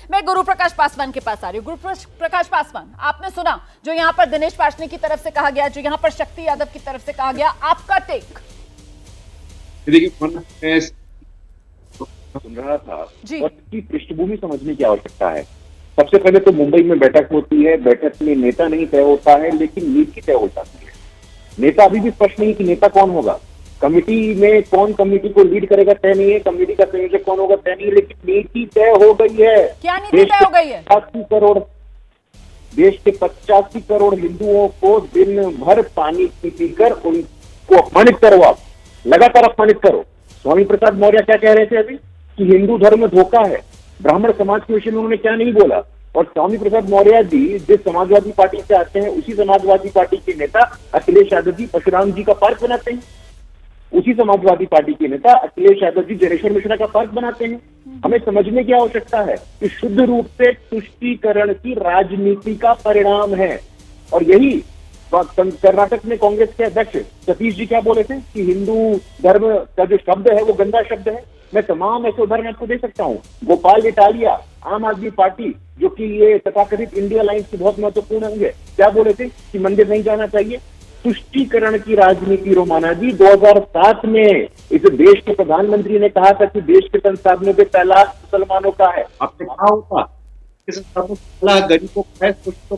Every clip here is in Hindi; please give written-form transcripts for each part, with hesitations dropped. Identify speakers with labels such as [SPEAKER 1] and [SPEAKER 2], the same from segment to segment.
[SPEAKER 1] मैं गुरु प्रकाश पासवान के पास आ रही हूँ। गुरु प्रकाश पासवान, आपने सुना जो यहाँ पर दिनेश पाशनी की तरफ से कहा गया, जो यहाँ पर शक्ति यादव की तरफ से कहा गया, आपका टेक?
[SPEAKER 2] देखिए, मैं सुन रहा था और इसकी पृष्ठभूमि समझने की आवश्यकता है। सबसे पहले तो मुंबई में बैठक होती है, बैठक में नेता नहीं तय होता है लेकिन नीति तय हो जाती है। नेता अभी भी स्पष्ट नहीं कि नेता कौन होगा, कमिटी में कौन कमिटी को लीड करेगा तय नहीं है, कमिटी का संयोजक कौन होगा तय नहीं है, लेकिन नीति तय हो गई है।
[SPEAKER 1] क्या नीति तय हो गई है?
[SPEAKER 2] 85 करोड़ देश के 85 करोड़ हिंदुओं को दिन भर पानी पीकर उनको अपमानित करो, आप लगातार अपमानित करो। स्वामी प्रसाद मौर्य क्या कह रहे थे अभी कि हिंदू धर्म धोखा है, ब्राह्मण समाज के विषय में उन्होंने क्या नहीं बोला। और स्वामी प्रसाद मौर्य जी जिस समाजवादी पार्टी से आते हैं, उसी समाजवादी पार्टी के नेता अखिलेश यादव जी परशुराम जी का पार्क बनाते हैं, उसी समाजवादी पार्टी के नेता अखिलेश यादव जी जनेश्वर मिश्रा का पार्क बनाते हैं। हमें समझने की आवश्यकता है कि शुद्ध रूप से तुष्टीकरण की राजनीति का परिणाम है। और यही कर्नाटक में कांग्रेस के अध्यक्ष सतीश जी क्या बोले थे कि हिंदू धर्म का जो शब्द है वो गंदा शब्द है। मैं तमाम ऐसे उदाहरण आपको दे सकता हूँ। गोपाल इटालिया, आम आदमी पार्टी, जो कि ये तथाकथित इंडिया लाइंस की बहुत महत्वपूर्ण अंग है, क्या बोले थे कि मंदिर नहीं जाना चाहिए। तुष्टीकरण की राजनीति रोमाना जी 2007 में इस देश के प्रधानमंत्री ने कहा था कि देश के संसाधनों पे पहला मुसलमानों का है। आपने कहा होगा गरीबों का है, शोषितों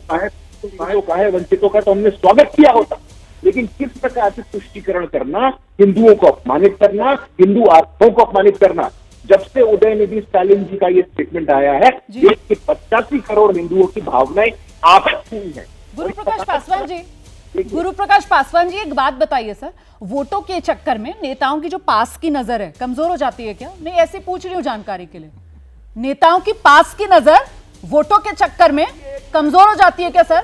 [SPEAKER 2] का है, वंचितों का, तो हमने स्वागत किया होता। लेकिन किस प्रकार से तुष्टीकरण करना, हिंदुओं को अपमानित करना, हिंदू आस्थाओं को अपमानित करना, जब से उदयनिधि स्टालिन जी का ये स्टेटमेंट आया है, देश के 85 करोड़ हिंदुओं की भावनाएं आहत हुई है।
[SPEAKER 1] गुरु प्रकाश पासवान जी, एक बात बताइए सर, वोटों के चक्कर में नेताओं की जो पास की नजर है कमजोर हो जाती है क्या? नहीं, ऐसे पूछ रही हूँ जानकारी के लिए। नेताओं की पास की नजर वोटों के चक्कर में कमजोर हो जाती है क्या सर?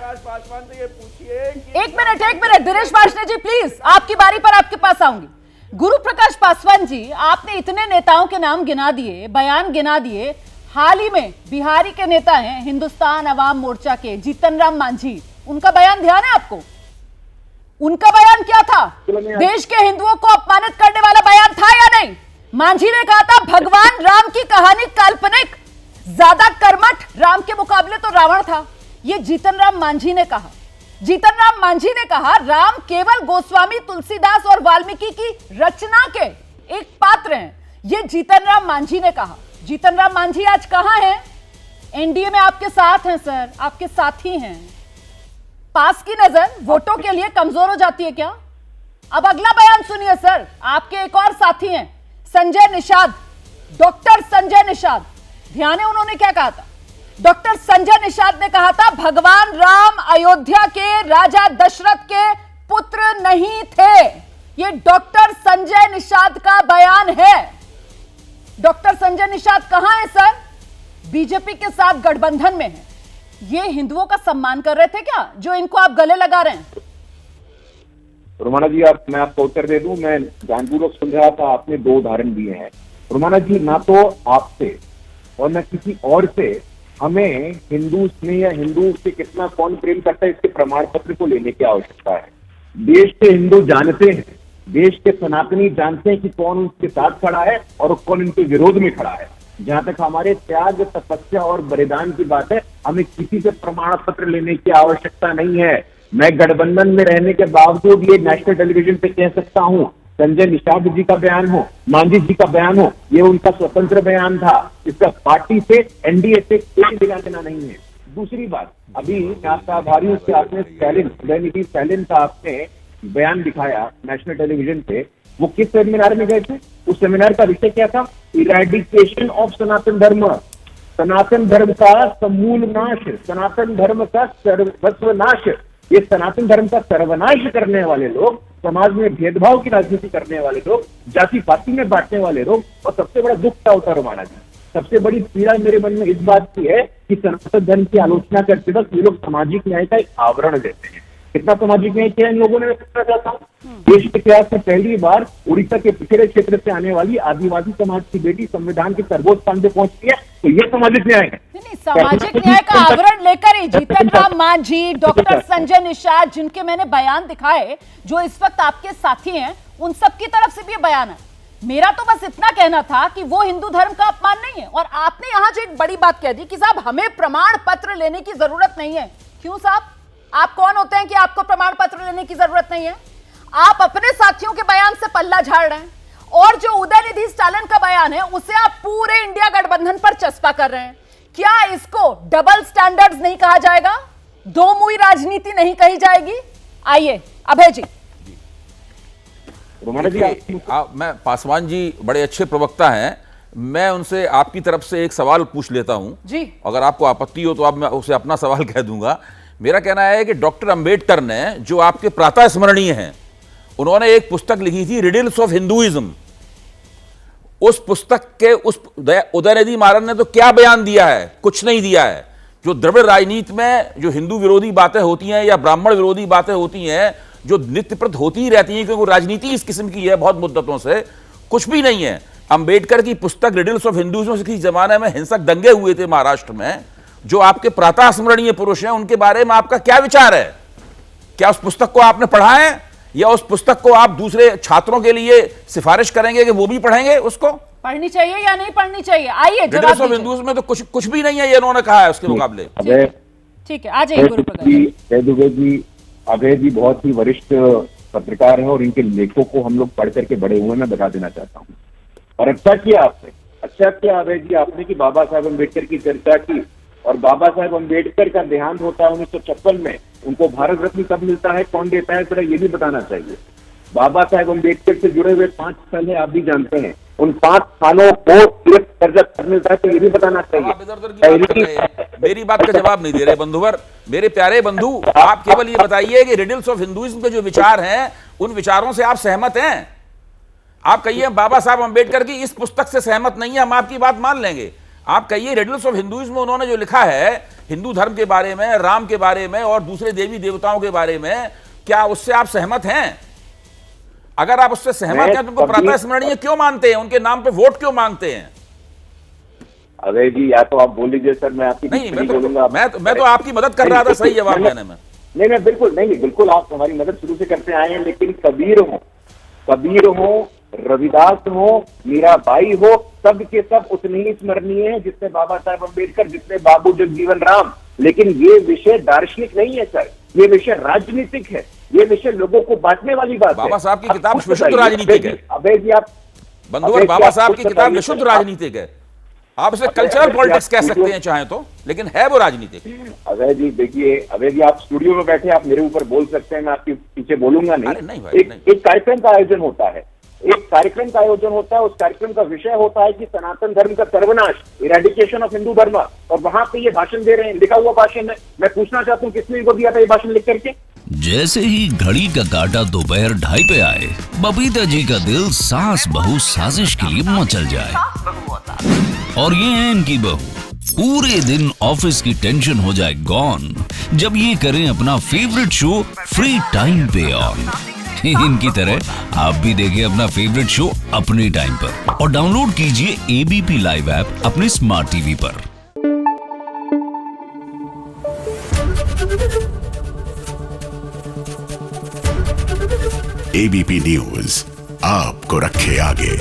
[SPEAKER 1] एक मिनट दिनेश पाशनी जी प्लीज, आपकी बारी पर आपके पास आऊंगी। गुरु प्रकाश पासवान जी, आपने इतने नेताओं के नाम गिना दिए, बयान गिना दिए। हाल ही में बिहारी के नेता हैं हिंदुस्तान अवाम मोर्चा के जीतन राम मांझी, उनका बयान ध्यान है आपको? उनका बयान क्या था? देश के हिंदुओं को अपमानित करने वाला बयान था या नहीं? मांझी ने कहा था भगवान राम की कहानी काल्पनिक, ज्यादा कर्मठ राम के मुकाबले तो रावण था। ये जीतन राम मांझी ने कहा। जीतन राम मांझी ने कहा राम केवल गोस्वामी, तुलसीदास और वाल्मीकि की रचना के एक पात्र हैं। ये जीतन राम मांझी ने कहा। जीतन राम मांझी आज कहां हैं? एनडीए में आपके साथ हैं सर, आपके साथी हैं। पास की नजर वोटों के लिए कमजोर हो जाती है क्या? अब अगला बयान सुनिए सर, आपके एक और साथी हैं संजय निषाद, डॉक्टर संजय निषाद। ध्यान है उन्होंने क्या कहा था? डॉक्टर संजय निषाद ने कहा था भगवान राम अयोध्या के राजा दशरथ के पुत्र नहीं थे। यह डॉक्टर संजय निषाद का बयान है। डॉक्टर संजय निषाद कहां है सर? बीजेपी के साथ गठबंधन में है। ये हिंदुओं का सम्मान कर रहे थे क्या जो इनको आप गले लगा रहे हैं?
[SPEAKER 2] रोमाना जी, मैं आपको उत्तर दे दूं। मैं ध्यानपूर्वक सुन रहा था, आपने 2 उदाहरण दिए हैं रोमाना जी। ना तो आपसे और न किसी और से हमें हिंदू स्नेह या हिंदू से कितना कौन प्रेम करता है इसके प्रमाण पत्र को लेने की आवश्यकता है। देश के हिंदू जानते हैं, देश के सनातनी जानते हैं कि कौन उनके साथ खड़ा है और कौन इनके विरोध में खड़ा है। जहां तक हमारे त्याग, तपस्या और बलिदान की बात है, हमें किसी से प्रमाण पत्र लेने की आवश्यकता नहीं है। मैं गठबंधन में रहने के बावजूद ये नेशनल टेलीविजन पे कह सकता हूं, संजय निषाद जी का बयान हो, मांझी जी का बयान हो, ये उनका स्वतंत्र बयान था। इसका पार्टी से, एनडीए से कोई लेना देना नहीं है। दूसरी बात, अभी मैं आपका आभारी हूं कि आपने उदयनिधि स्टालिन का आपने बयान दिखाया नेशनल टेलीविजन पे। वो किस सेमिनार में गए थे? उस सेमिनार का विषय क्या था? इरेडिकेशन ऑफ सनातन धर्म, सनातन धर्म का समूल नाश, सनातन धर्म का सर्वस्व नाश। ये सनातन धर्म का सर्वनाश करने वाले लोग, समाज में भेदभाव की राजनीति करने वाले लोग, जाति पाति में बांटने वाले लोग। और सबसे बड़ा दुख क्या होता है रोमाना जी, सबसे बड़ी पीड़ा मेरे मन में इस बात की है कि सनातन धर्म की आलोचना करते वक्त ये लोग सामाजिक न्याय का एक आवरण देते हैं। कितना सामाजिक न्याय किया इन लोगों ने, मैं पूछना चाहता हूँ। देश के इतिहास में पहली बार उड़ीसा के पिछड़े क्षेत्र से आने वाली आदिवासी समाज की बेटी संविधान के सर्वोच्च स्थान पे पहुंचती है, तो ये सामाजिक न्याय है।
[SPEAKER 1] नहीं, सामाजिक न्याय का आवरण लेकर ही जीतन राम मांझी, डॉक्टर संजय निषाद, जिनके मैंने बयान दिखाए, जो इस वक्त आपके साथी हैं, उन सबकी तरफ से भी बयान है मेरा तो बस इतना कहना था कि वो हिंदू धर्म का अपमान नहीं है। और आपने यहां जो एक बड़ी बात कह दी कि साहब हमें प्रमाण पत्र लेने की जरूरत नहीं है। क्यों साहब, आप कौन होते हैं कि आपको प्रमाण पत्र लेने की जरूरत नहीं है? आप अपने साथियों के बयान से पल्ला झाड़ रहे हैं और जो उदयनिधि स्टालिन का बयान है उसे आप पूरे इंडिया गठबंधन पर चस्पा कर रहे हैं। क्या इसको डबल स्टैंडर्ड्स नहीं कहा जाएगा? दो मुई राजनीति नहीं कही जाएगी? आइए अभय जी।
[SPEAKER 3] मैं पासवान जी बड़े अच्छे प्रवक्ता हैं, मैं उनसे आपकी तरफ से एक सवाल पूछ लेता हूं
[SPEAKER 1] जी।
[SPEAKER 3] अगर आपको आपत्ति हो तो आप मैं उसे अपना सवाल कह दूंगा। मेरा कहना है कि डॉक्टर अंबेडकर ने, जो आपके प्रातः स्मरणीय हैं, उन्होंने एक पुस्तक लिखी थी रिडल्स ऑफ हिंदुइज्म। उस पुस्तक के उस उदयनिधि मारन ने तो क्या बयान दिया है? कुछ नहीं दिया है। जो द्रविड़ राजनीति में जो हिंदू विरोधी बातें होती हैं या ब्राह्मण विरोधी बातें होती हैं, जो नित्य प्रत होती ही रहती हैं, क्योंकि राजनीति इस किस्म की है बहुत मुद्दतों से, कुछ भी नहीं है। अंबेडकर की पुस्तक रिडल्स ऑफ हिंदुइज्म, किसी जमाने में हिंसक दंगे हुए थे महाराष्ट्र में, जो आपके प्रातः स्मरणीय पुरुष हैं, उनके बारे में आपका क्या विचार है? क्या उस पुस्तक को आपने पढ़ा है या उस पुस्तक को आप दूसरे छात्रों के लिए सिफारिश करेंगे कि वो भी पढ़ेंगे? उसको
[SPEAKER 1] पढ़नी चाहिए या नहीं पढ़नी चाहिए? आइए जवाब
[SPEAKER 3] रिडल्स ऑफ हिंदुइज्म में तो कुछ भी नहीं है, ये उन्होंने कहा है उसके मुकाबले।
[SPEAKER 1] ठीक है, आ जाइए गुरु प्रकाश।
[SPEAKER 2] अभय जी बहुत ही वरिष्ठ पत्रकार हैं और इनके लेखों को हम लोग पढ़ करके बड़े हुए, मैं बता देना चाहता हूँ। और अच्छा किया अभय जी आपने कि बाबा साहेब अम्बेडकर की चर्चा की। और बाबा साहेब अम्बेडकर का देहांत होता है 1956 में, उनको भारत रत्न कब मिलता है, कौन देता है, जरा ये भी बताना चाहिए। बाबा साहेब अम्बेडकर से जुड़े हुए 5 साल है, आप भी जानते हैं। उन 5 सालों को सिर्फ कर्जा कब मिलता है, तो ये भी बताना चाहिए।
[SPEAKER 3] आप इधर-उधर की बात कर रहे हैं, मेरी बात का जवाब नहीं दे रहे बंधुवर। मेरे प्यारे बंधु, आप केवल ये बताइए कि रिडल्स ऑफ हिंदुइज्म के जो विचार हैं, उन विचारों से आप सहमत हैं? आप कहिए बाबा साहब अम्बेडकर की इस पुस्तक से सहमत नहीं है, हम आपकी बात मान लेंगे। आप कहिए रिडल्स ऑफ हिंदुइज्म में उन्होंने जो लिखा है हिंदू धर्म के बारे में, राम के बारे में और दूसरे देवी देवताओं के बारे में, क्या उससे आप सहमत हैं? अगर आप उससे सहमत हैं तो उनको प्रातः स्मरणीय क्यों मानते हैं? उनके नाम पे वोट क्यों मांगते हैं?
[SPEAKER 2] अभय जी या तो आप बोल लीजिए सर, मैं आपकी
[SPEAKER 3] नहीं, मैं तो आपकी मदद कर रहा था सही जवाब देने में।
[SPEAKER 2] नहीं, बिल्कुल आप हमारी मदद शुरू से करते आए हैं। लेकिन कबीर हो, रविदास हो, मीराबाई हो, सब के सब उतने ही स्मरणीय हैं जितने बाबा साहेब अम्बेडकर, जितने बाबू जगजीवन राम। लेकिन ये विषय दार्शनिक नहीं है सर, ये विषय राजनीतिक है, ये विषय लोगों को बांटने वाली बात है।
[SPEAKER 3] बाबा साहब की किताब विशुद्ध राजनीतिक है
[SPEAKER 2] अभय जी। आप
[SPEAKER 3] बंधुवर, बाबा साहब की किताब विशुद्ध राजनीतिक है। आप इसे कल्चरल पॉलिटिक्स कह सकते हैं चाहे तो, लेकिन है वो राजनीतिक।
[SPEAKER 2] अभय जी देखिए, अभय जी आप स्टूडियो में बैठे, आप मेरे ऊपर बोल सकते हैं, मैं आपके पीछे बोलूंगा नहीं। एक कार्यक्रम का आयोजन होता है, उस कार्यक्रम का विषय होता है कि सनातन धर्म का सर्वनाश, इरेडिकेशन ऑफ हिंदू धर्म, और वहां पे ये भाषण दे रहे हैं, लिखा हुआ भाषण है। मैं पूछना चाहता हूँ किसने इनको दिया था ये भाषण लिख करके?
[SPEAKER 4] जैसे ही घड़ी का काटा दोपहर 2:30 पे आए, बबीता जी का दिल सास बहू साजिश के लिए मचल जाए। और ये है इनकी बहू, पूरे दिन ऑफिस की टेंशन हो जाए गॉन जब ये करें अपना फेवरेट शो फ्री टाइम पे ऑन। इनकी तरह आप भी देखिए अपना फेवरेट शो अपने टाइम पर और डाउनलोड कीजिए एबीपी लाइव ऐप अपने स्मार्ट टीवी पर।
[SPEAKER 5] एबीपी न्यूज आपको रखे आगे।